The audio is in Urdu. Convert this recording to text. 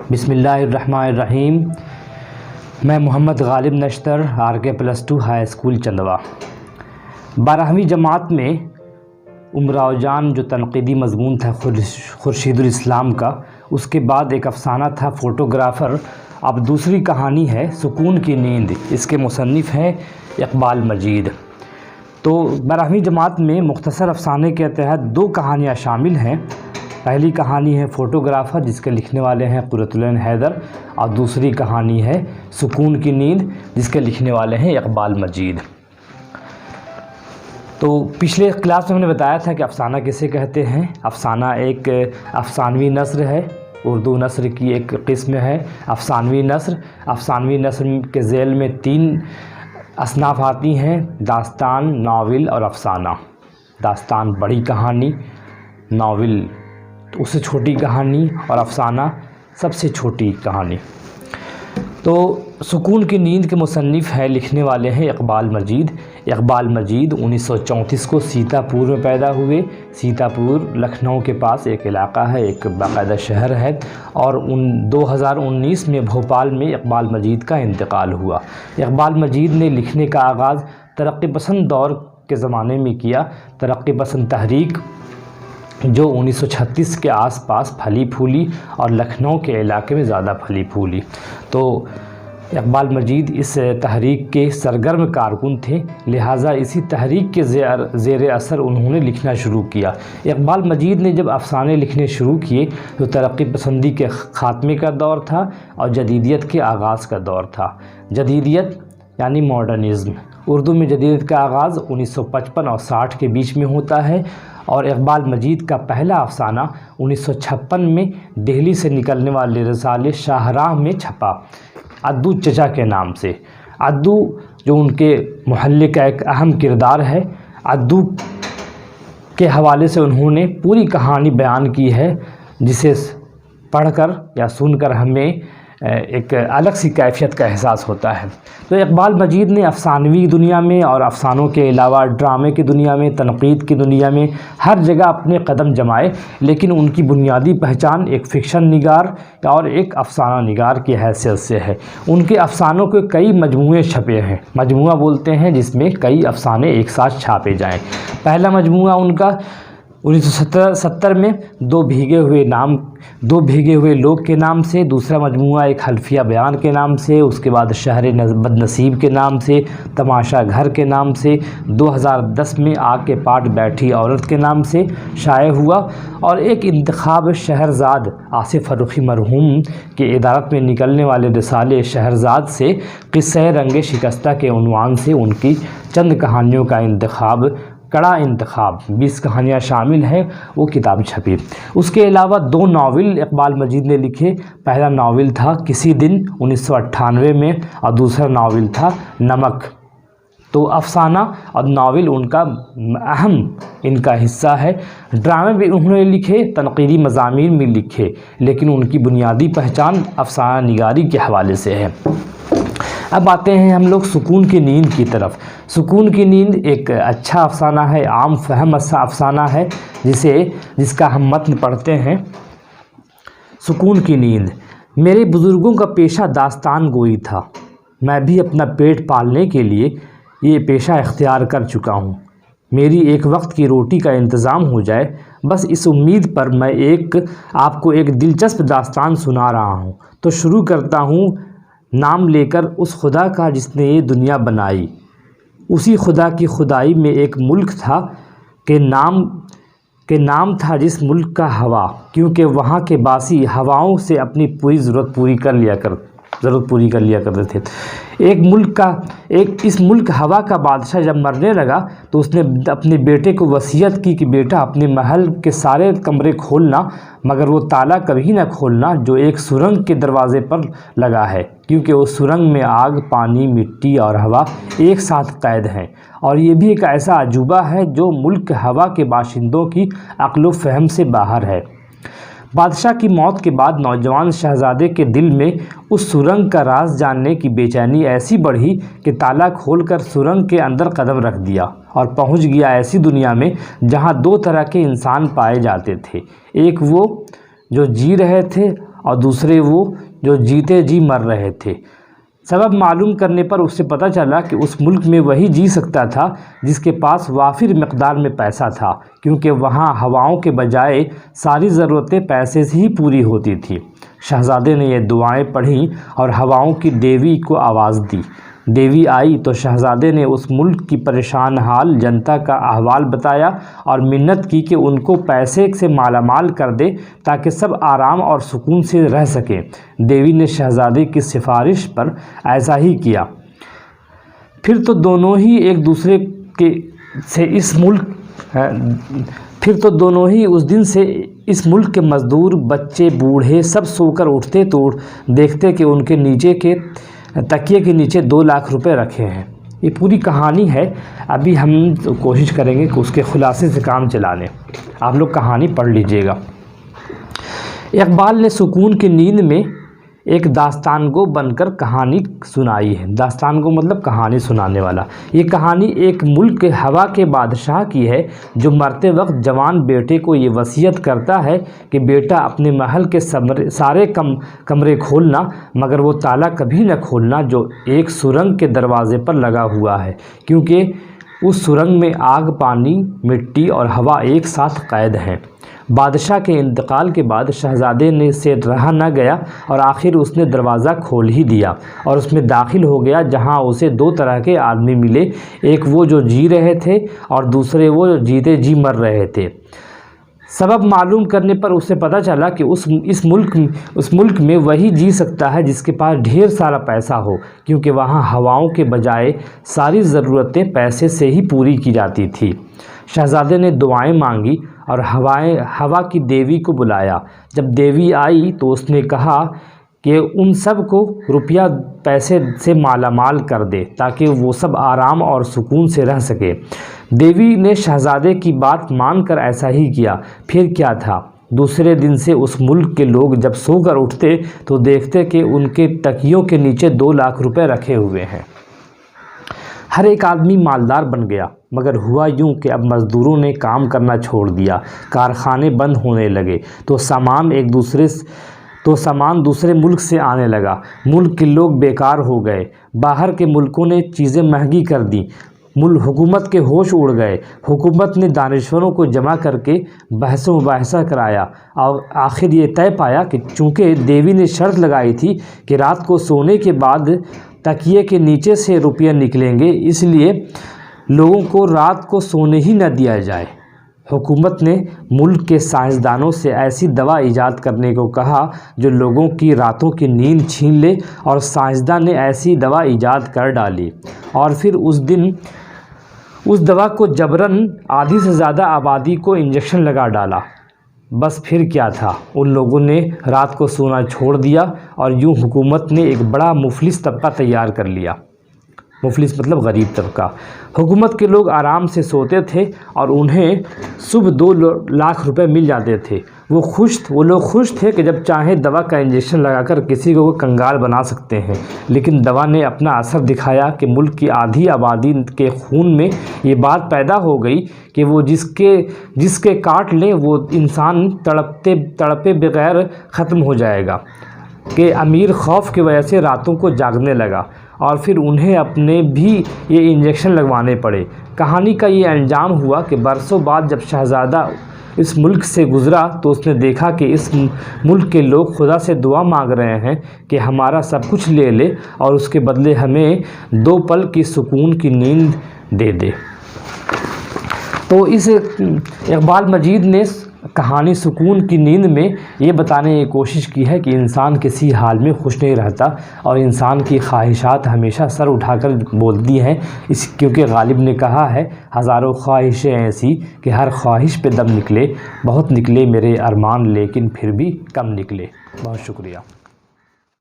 بسم اللہ الرحمن الرحیم۔ میں محمد غالب نشتر، RK+2 ہائی اسکول چندوا۔ 12ویں جماعت میں امراؤ جان جو تنقیدی مضمون تھا خورشید الاسلام کا، اس کے بعد ایک افسانہ تھا فوٹوگرافر۔ اب دوسری کہانی ہے سکون کی نیند، اس کے مصنف ہیں اقبال مجید۔ تو 12ویں جماعت میں مختصر افسانے کے تحت 2 کہانیاں شامل ہیں۔ پہلی کہانی ہے فوٹوگرافر، جس کے لکھنے والے ہیں قرۃ العین حیدر، اور دوسری کہانی ہے سکون کی نیند، جس کے لکھنے والے ہیں اقبال مجید۔ تو پچھلے کلاس میں ہم نے بتایا تھا کہ افسانہ کسے کہتے ہیں۔ افسانہ ایک افسانوی نثر ہے، اردو نثر کی ایک قسم ہے افسانوی نثر۔ افسانوی نثر کے ذیل میں 3 اصناف آتی ہیں: داستان، ناول اور افسانہ۔ داستان بڑی کہانی، ناول اس سے چھوٹی کہانی، اور افسانہ سب سے چھوٹی کہانی۔ تو سکون کی نیند کے مصنف ہے، لکھنے والے ہیں اقبال مجید۔ اقبال مجید 1934 کو سیتا پور میں پیدا ہوئے۔ سیتا پور لکھنؤ کے پاس ایک علاقہ ہے، ایک باقاعدہ شہر ہے، اور 2019 میں بھوپال میں اقبال مجید کا انتقال ہوا۔ اقبال مجید نے لکھنے کا آغاز ترقی پسند دور کے زمانے میں کیا۔ ترقی پسند تحریک جو 1936 کے آس پاس پھلی پھولی اور لکھنؤ کے علاقے میں زیادہ پھلی پھولی، تو اقبال مجید اس تحریک کے سرگرم کارکن تھے، لہٰذا اسی تحریک کے زیر اثر انہوں نے لکھنا شروع کیا۔ اقبال مجید نے جب افسانے لکھنے شروع کیے تو ترقی پسندی کے خاتمے کا دور تھا اور جدیدیت کے آغاز کا دور تھا۔ جدیدیت یعنی ماڈرنزم۔ اردو میں جدیدیت کا آغاز 1955 اور 60 کے بیچ میں ہوتا ہے، اور اقبال مجید کا پہلا افسانہ 1956 میں دہلی سے نکلنے والے رسالے شاہراہ میں چھپا، عدو چچا کے نام سے۔ عدو جو ان کے محلے کا ایک اہم کردار ہے، عدو کے حوالے سے انہوں نے پوری کہانی بیان کی ہے، جسے پڑھ کر یا سن کر ہمیں ایک الگ سی کیفیت کا احساس ہوتا ہے۔ تو اقبال مجید نے افسانوی دنیا میں اور افسانوں کے علاوہ ڈرامے کی دنیا میں، تنقید کی دنیا میں ہر جگہ اپنے قدم جمائے، لیکن ان کی بنیادی پہچان ایک فکشن نگار اور ایک افسانہ نگار کی حیثیت سے ہے۔ ان کے افسانوں کے کئی مجموعے چھپے ہیں۔ مجموعہ بولتے ہیں جس میں کئی افسانے ایک ساتھ چھاپے جائیں۔ پہلا مجموعہ ان کا 1970 میں دو بھیگے ہوئے لوگ کے نام سے، دوسرا مجموعہ ایک حلفیہ بیان کے نام سے، اس کے بعد شہر بدنصیب کے نام سے، تماشا گھر کے نام سے، 2010 میں آگ کے پاٹ بیٹھی عورت کے نام سے شائع ہوا، اور ایک انتخاب شہرزاد آصف فرخی مرحوم کے ادارت میں نکلنے والے رسالے شہرزاد سے قصہ رنگ شکستہ کے عنوان سے ان کی چند کہانیوں کا کڑا انتخاب 20 کہانیاں شامل ہیں، وہ کتاب چھپی۔ اس کے علاوہ 2 ناول اقبال مجید نے لکھے۔ پہلا ناول تھا کسی دن 1998 میں، اور دوسرا ناول تھا نمک۔ تو افسانہ اور ناول ان کا حصہ ہے۔ ڈرامے بھی انہوں نے لکھے، تنقیدی مضامین بھی لکھے، لیکن ان کی بنیادی پہچان افسانہ نگاری کے حوالے سے ہے۔ اب آتے ہیں ہم لوگ سکون کی نیند کی طرف۔ سکون کی نیند ایک اچھا افسانہ ہے، عام فہم افسانہ ہے، جس کا ہم متن پڑھتے ہیں۔ سکون کی نیند۔ میرے بزرگوں کا پیشہ داستان گوئی تھا، میں بھی اپنا پیٹ پالنے کے لیے یہ پیشہ اختیار کر چکا ہوں۔ میری ایک وقت کی روٹی کا انتظام ہو جائے، بس اس امید پر میں آپ کو ایک دلچسپ داستان سنا رہا ہوں۔ تو شروع کرتا ہوں نام لے کر اس خدا کا جس نے یہ دنیا بنائی۔ اسی خدا کی خدائی میں ایک ملک تھا کہ نام تھا جس ملک کا ہوا، کیونکہ وہاں کے باسی ہواؤں سے اپنی پوری ضرورت پوری کر لیا کرتے تھے۔ اس ملک ہوا کا بادشاہ جب مرنے لگا تو اس نے اپنے بیٹے کو وصیت کی کہ بیٹا اپنے محل کے سارے کمرے کھولنا، مگر وہ تالا کبھی نہ کھولنا جو ایک سرنگ کے دروازے پر لگا ہے، کیونکہ اس سرنگ میں آگ، پانی، مٹی اور ہوا ایک ساتھ قید ہیں، اور یہ بھی ایک ایسا عجوبہ ہے جو ملک ہوا کے باشندوں کی عقل و فہم سے باہر ہے۔ بادشاہ کی موت کے بعد نوجوان شہزادے کے دل میں اس سرنگ کا راز جاننے کی بے چینی ایسی بڑھی کہ تالا کھول کر سرنگ کے اندر قدم رکھ دیا اور پہنچ گیا ایسی دنیا میں جہاں 2 طرح کے انسان پائے جاتے تھے، ایک وہ جو جی رہے تھے اور دوسرے وہ جو جیتے جی مر رہے تھے۔ سبب معلوم کرنے پر اسے پتہ چلا کہ اس ملک میں وہی جی سکتا تھا جس کے پاس وافر مقدار میں پیسہ تھا، کیونکہ وہاں ہواؤں کے بجائے ساری ضرورتیں پیسے سے ہی پوری ہوتی تھی۔ شہزادے نے یہ دعائیں پڑھیں اور ہواؤں کی دیوی کو آواز دی۔ دیوی آئی تو شہزادے نے اس ملک کی پریشان حال جنتا کا احوال بتایا اور منت کی کہ ان کو پیسے سے مالا مال کر دے تاکہ سب آرام اور سکون سے رہ سکیں۔ دیوی نے شہزادے کی سفارش پر ایسا ہی کیا۔ پھر تو دونوں ہی اس دن سے اس ملک کے مزدور، بچے، بوڑھے سب سو کر اٹھتے تو دیکھتے کہ ان کے نیچے کے تکیے کے نیچے 2 لاکھ روپے رکھے ہیں۔ یہ پوری کہانی ہے، ابھی ہم کوشش کریں گے کہ اس کے خلاصے سے کام چلا لیں۔ آپ لوگ کہانی پڑھ لیجئے گا۔ اقبال نے سکون کی نیند میں ایک داستان گو بن کر کہانی سنائی ہے۔ داستان گو مطلب کہانی سنانے والا۔ یہ کہانی ایک ملک کے ہوا کے بادشاہ کی ہے جو مرتے وقت جوان بیٹے کو یہ وصیت کرتا ہے کہ بیٹا اپنے محل کے سارے کمرے کھولنا مگر وہ تالا کبھی نہ کھولنا جو ایک سرنگ کے دروازے پر لگا ہوا ہے، کیونکہ اس سرنگ میں آگ، پانی، مٹی اور ہوا ایک ساتھ قید ہیں۔ بادشاہ کے انتقال کے بعد شہزادے سے رہا نہ گیا اور آخر اس نے دروازہ کھول ہی دیا اور اس میں داخل ہو گیا، جہاں اسے 2 طرح کے آدمی ملے، ایک وہ جو جی رہے تھے اور دوسرے وہ جو جیتے جی مر رہے تھے۔ سبب معلوم کرنے پر اسے پتہ چلا کہ اس ملک میں وہی جی سکتا ہے جس کے پاس ڈھیر سارا پیسہ ہو، کیونکہ وہاں ہواؤں کے بجائے ساری ضرورتیں پیسے سے ہی پوری کی جاتی تھی۔ شہزادے نے دعائیں مانگی اور ہوا کی دیوی کو بلایا۔ جب دیوی آئی تو اس نے کہا کہ ان سب کو روپیہ پیسے سے مالا مال کر دے تاکہ وہ سب آرام اور سکون سے رہ سکے۔ دیوی نے شہزادے کی بات مان کر ایسا ہی کیا۔ پھر کیا تھا، دوسرے دن سے اس ملک کے لوگ جب سو کر اٹھتے تو دیکھتے کہ ان کے تکیوں کے نیچے 2 لاکھ روپے رکھے ہوئے ہیں۔ ہر ایک آدمی مالدار بن گیا، مگر ہوا یوں کہ اب مزدوروں نے کام کرنا چھوڑ دیا، کارخانے بند ہونے لگے تو سامان دوسرے ملک سے آنے لگا۔ ملک کے لوگ بیکار ہو گئے، باہر کے ملکوں نے چیزیں مہنگی کر دیں، حکومت کے ہوش اڑ گئے۔ حکومت نے دانشوروں کو جمع کر کے بحث و مباحثہ کرایا اور آخر یہ طے پایا کہ چونکہ دیوی نے شرط لگائی تھی کہ رات کو سونے کے بعد تکیے کے نیچے سے روپیہ نکلیں گے، اس لیے لوگوں کو رات کو سونے ہی نہ دیا جائے۔ حکومت نے ملک کے سائنسدانوں سے ایسی دوا ایجاد کرنے کو کہا جو لوگوں کی راتوں کی نیند چھین لے، اور سائنسدان نے ایسی دوا ایجاد کر ڈالی اور پھر اس دوا کو جبراً آدھی سے زیادہ آبادی کو انجیکشن لگا ڈالا۔ بس پھر کیا تھا، ان لوگوں نے رات کو سونا چھوڑ دیا اور یوں حکومت نے ایک بڑا مفلس طبقہ تیار کر لیا۔ مفلس مطلب غریب طبقہ۔ حکومت کے لوگ آرام سے سوتے تھے اور انہیں صبح 2 لاکھ روپے مل جاتے تھے۔ وہ لوگ خوش تھے کہ جب چاہیں دوا کا انجیکشن لگا کر کسی کو کنگال بنا سکتے ہیں، لیکن دوا نے اپنا اثر دکھایا کہ ملک کی آدھی آبادی کے خون میں یہ بات پیدا ہو گئی کہ وہ جس کے کاٹ لیں وہ انسان تڑپے بغیر ختم ہو جائے گا، کہ امیر خوف کی وجہ سے راتوں کو جاگنے لگا اور پھر انہیں اپنے بھی یہ انجیکشن لگوانے پڑے۔ کہانی کا یہ انجام ہوا کہ برسوں بعد جب شہزادہ اس ملک سے گزرا تو اس نے دیکھا کہ اس ملک کے لوگ خدا سے دعا مانگ رہے ہیں کہ ہمارا سب کچھ لے لے اور اس کے بدلے ہمیں 2 پل کی سکون کی نیند دے دے۔ تو اس اقبال مجید نے کہانی سکون کی نیند میں یہ بتانے کی کوشش کی ہے کہ انسان کسی حال میں خوش نہیں رہتا اور انسان کی خواہشات ہمیشہ سر اٹھا کر بولتی ہیں، کیونکہ غالب نے کہا ہے ہزاروں خواہشیں ایسی کہ ہر خواہش پہ دم نکلے، بہت نکلے میرے ارمان لیکن پھر بھی کم نکلے۔ بہت شکریہ۔